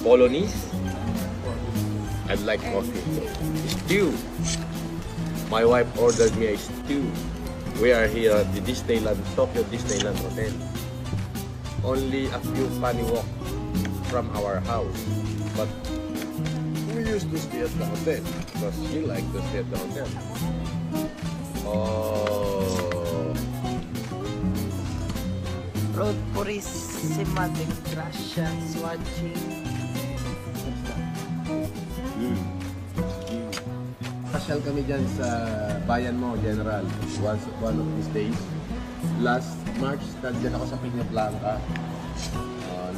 Bolognese. I'd like coffee. Stew. My wife ordered me a stew. We are here at the Tokyo Disneyland Hotel. Only a few funny walk from our house. But we used to stay at the hotel because she liked to stay at the hotel. Oh. Road Purissima de Gracia watching. Pasyal kami dyan sa bayan mo, General. One of these days. Last March, nandyan ako sa Peña Blanca.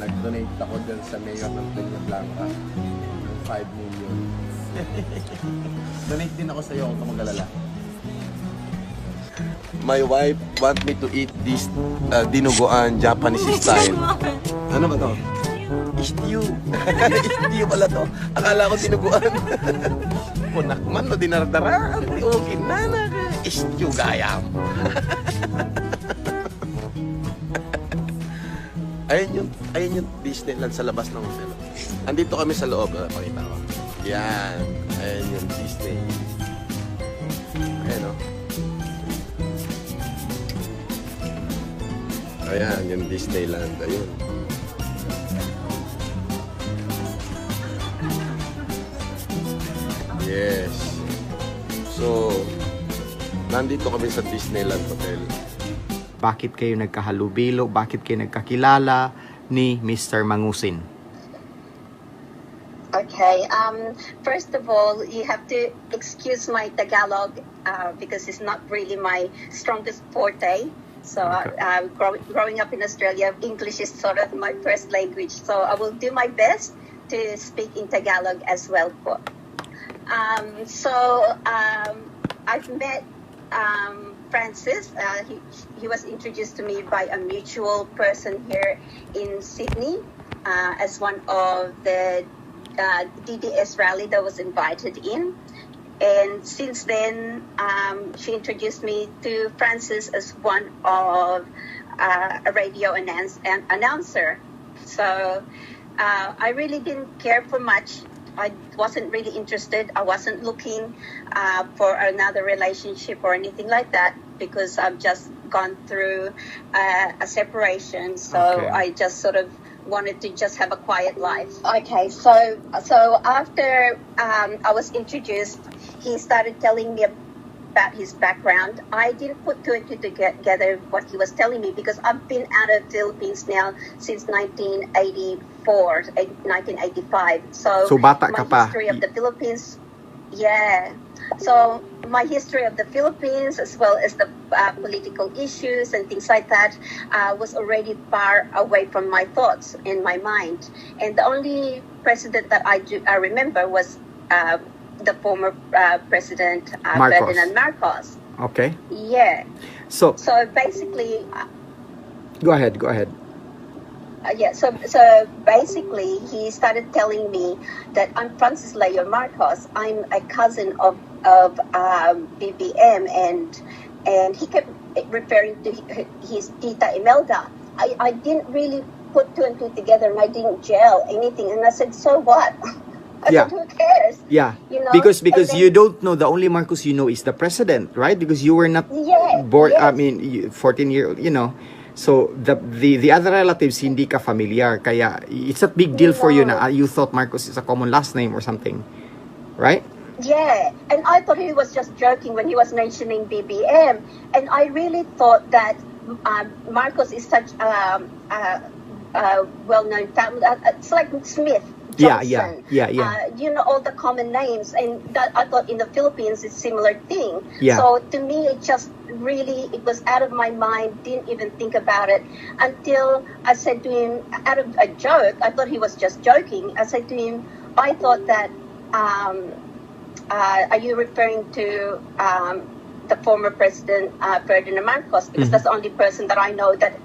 Nag-donate ako dyan sa mayor ng Peña Blanca ng 5 million. Donate din ako sa iyo kung mag-alala. My wife want me to eat this dinuguan Japanese style. Ano ba to? Stew. Stew pala to. Akala ko dinuguan. Punakman no dinardara. Okay na. Stew gayam. Ayun yung Disneyland sa labas ng hotel. Andito kami sa loob. Pakita ko. Yan. Ayun yung Disney. Ayan o. Ayan, yung Disneyland. Ayun. Yes. So, nandito kami sa Disneyland Hotel. Bakit kayo nagkahalubilo? Bakit kayo nagkakilala ni Mr. Mangusin? Okay, first of all, you have to excuse my Tagalog because it's not really my strongest forte. So, Okay. Growing up in Australia, English is sort of my first language. So, I will do my best to speak in Tagalog as well. I've met Francis. He was introduced to me by a mutual person here in Sydney as one of the DDS rally that was invited in. And since then, she introduced me to Francis as one of a radio announcer. So I really didn't care for much. I wasn't really interested. I wasn't looking for another relationship or anything like that because I've just gone through a separation. So Okay. I just sort of wanted to just have a quiet life. Okay, so after I was introduced, he started telling me about his background. I didn't put two and two together what he was telling me because I've been out of Philippines now since 1984, 1985. So bata my ka pa. history of the Philippines, yeah. So my history of the Philippines, as well as the political issues and things like that, was already far away from my thoughts in my mind. And the only president that I remember was the former president Marcos. Ferdinand Marcos. Okay. Yeah. So, So basically, go ahead. So basically, he started telling me that I'm Francis Leo Marcos. I'm a cousin of BBM, and he kept referring to his Tita Imelda. I didn't really put two and two together, and I didn't gel anything. And I said, so what? I Yeah. said, who cares? Yeah. You know? Because And then- you don't know, the only Marcos you know is the president, right? Because you were not Yeah, born, I yes. mean, 14-year-old, you know. So, the other relatives, hindi ka familiar. Kaya, it's a big deal for you No. na you thought Marcos is a common last name or something. Right? Yeah, and I thought he was just joking when he was mentioning BBM, and I really thought that Marcos is such a well-known family. It's like Smith, Yeah, Johnson. yeah. You know, all the common names, and that I thought in the Philippines it's similar thing. Yeah. So to me, it just really, it was out of my mind. Didn't even think about it until I said to him, out of a joke, I thought he was just joking. I said to him, I thought that. Are you referring to the former president Ferdinand Marcos? Because that's the only person that I know that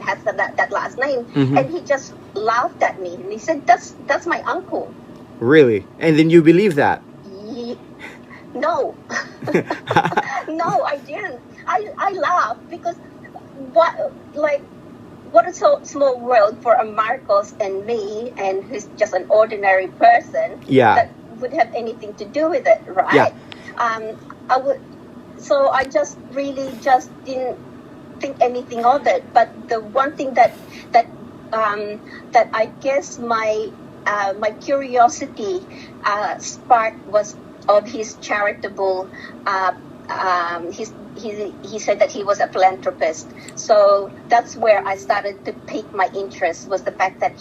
has that last name. Mhm. And he just laughed at me and he said, "That's my uncle." Really? And then you believe that? No, no, I didn't. I laughed because what, like, what a small world for a Marcos and me, and who's just an ordinary person. Yeah. That would have anything to do with it, right? Yeah. So I just really just didn't think anything of it. But the one thing that I guess my curiosity sparked was of his charitable. He said that he was a philanthropist. So that's where I started to pique my interest, was the fact that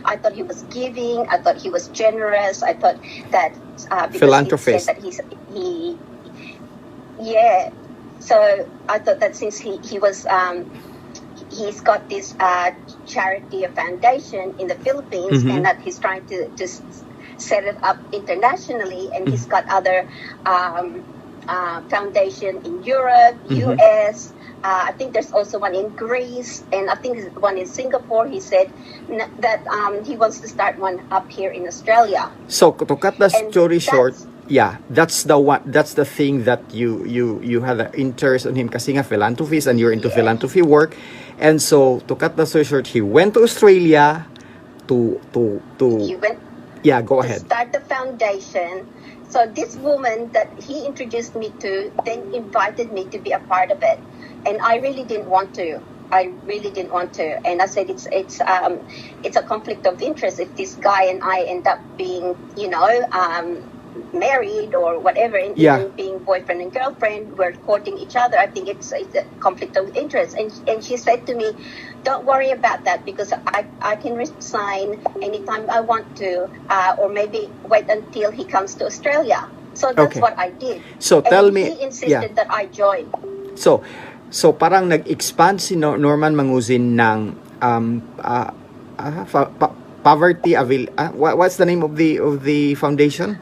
I thought he was giving, I thought he was generous, I thought that because philanthropist. He said that yeah. So I thought that since he was he's got this charity or foundation in the Philippines, and that he's trying to set it up internationally, and he's got other foundation in Europe, US. I think there's also one in Greece, and I think there's one in Singapore. He said that he wants to start one up here in Australia. So to cut the story short, yeah, that's the one. That's the thing that you had an interest in him, kasi nga philanthropist, and you're into philanthropy work. And so to cut the story short, he went to Australia to He went yeah, go to ahead. start the foundation. So this woman that he introduced me to then invited me to be a part of it, and I really didn't want to. And I said it's a conflict of interest if this guy and I end up being, married or whatever, and even being boyfriend and girlfriend, we're courting each other. I think it's a conflict of interest. And she said to me, don't worry about that, because I can resign anytime I want to, or maybe wait until he comes to Australia. So that's what I did. So tell me, he insisted that I join. So parang nag-expand si Norman Manguzin ng poverty what's the name of the foundation?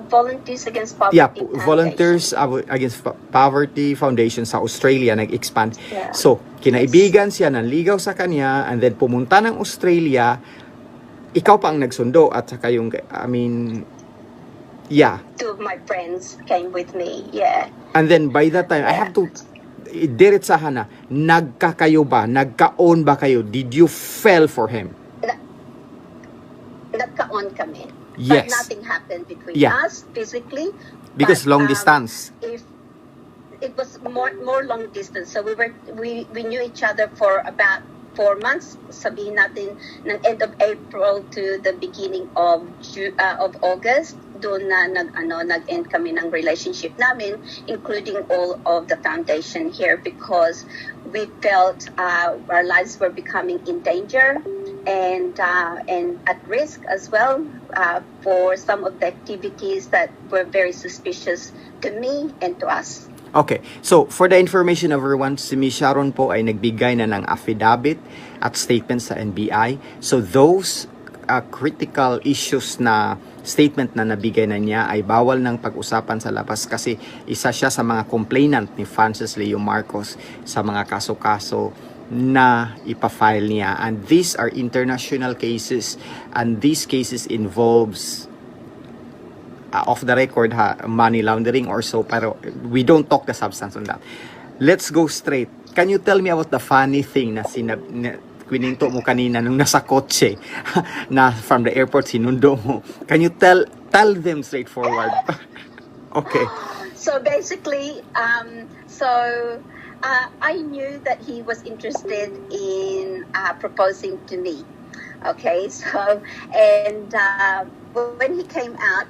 Volunteers Against Poverty. Yeah, Volunteers Against Poverty Foundation sa Australia nag-expand. Yeah. So, kinaibigan siya, nanligaw sa kanya, and then pumunta ng Australia. Ikaw pa ang nagsundo at saka yung, yeah. Two of my friends came with me, yeah. And then by that time, I have to diretsahan na, nagkakayo ba? Nagka-on ba kayo? Did you fell for him? Nagka-on kami. Yes. But nothing happened between us physically. Because long distance. If it was more long distance. So we knew each other for about 4 months. Sabihin natin ng end of April to the beginning of August. Doon na nag-end kami ng relationship namin, including all of the foundation here, because we felt our lives were becoming in danger and at risk as well for some of the activities that were very suspicious to me and to us. Okay, so for the information of everyone, si Ms. Sharon po ay nagbigay na ng affidavit at statement sa NBI. So those critical issues na statement na nabigay na niya ay bawal ng pag-usapan sa labas, kasi isa siya sa mga complainant ni Francis Leo Marcos sa mga kaso-kaso na ipafile niya. And these are international cases, and these cases involves off the record money laundering or so, pero we don't talk the substance on that. Let's go straight. Can you tell me about the funny thing na kwininto mo kanina nung nasa kotse na from the airport sinundo mo? Can you tell them straightforward? Okay. So basically, I knew that he was interested in proposing to me. Okay, so and when he came out,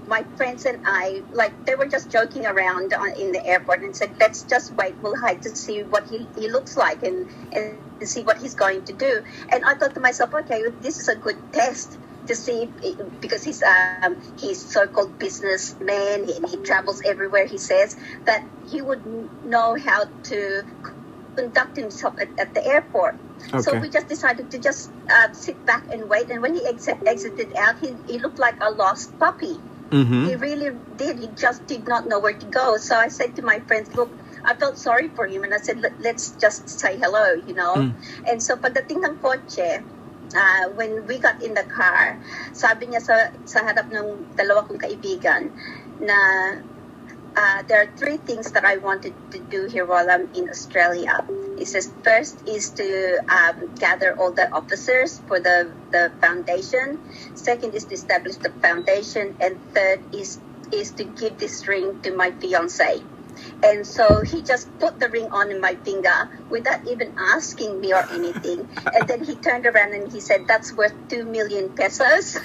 my friends and I, they were just joking around in the airport and said, let's just wait, we'll hide to see what he looks like and see what he's going to do. And I thought to myself, okay, this is a good test to see, because he's so-called businessman and he travels everywhere, he says, that he would know how to conduct himself at the airport. Okay. So we just decided to just sit back and wait. And when he exited out, he looked like a lost puppy. Mm-hmm. He really did. He just did not know where to go. So I said to my friends, look, I felt sorry for him. And I said, let's just say hello, And so pagdating ng kotse, when we got in the car, sabi niya sa harap ng dalawa kong kaibigan na there are three things that I wanted to do here while I'm in Australia. He says first is to gather all the officers for the foundation. Second is to establish the foundation. And third is to give this ring to my fiance. And so he just put the ring on my finger without even asking me or anything. And then he turned around and he said, "That's worth 2 million pesos."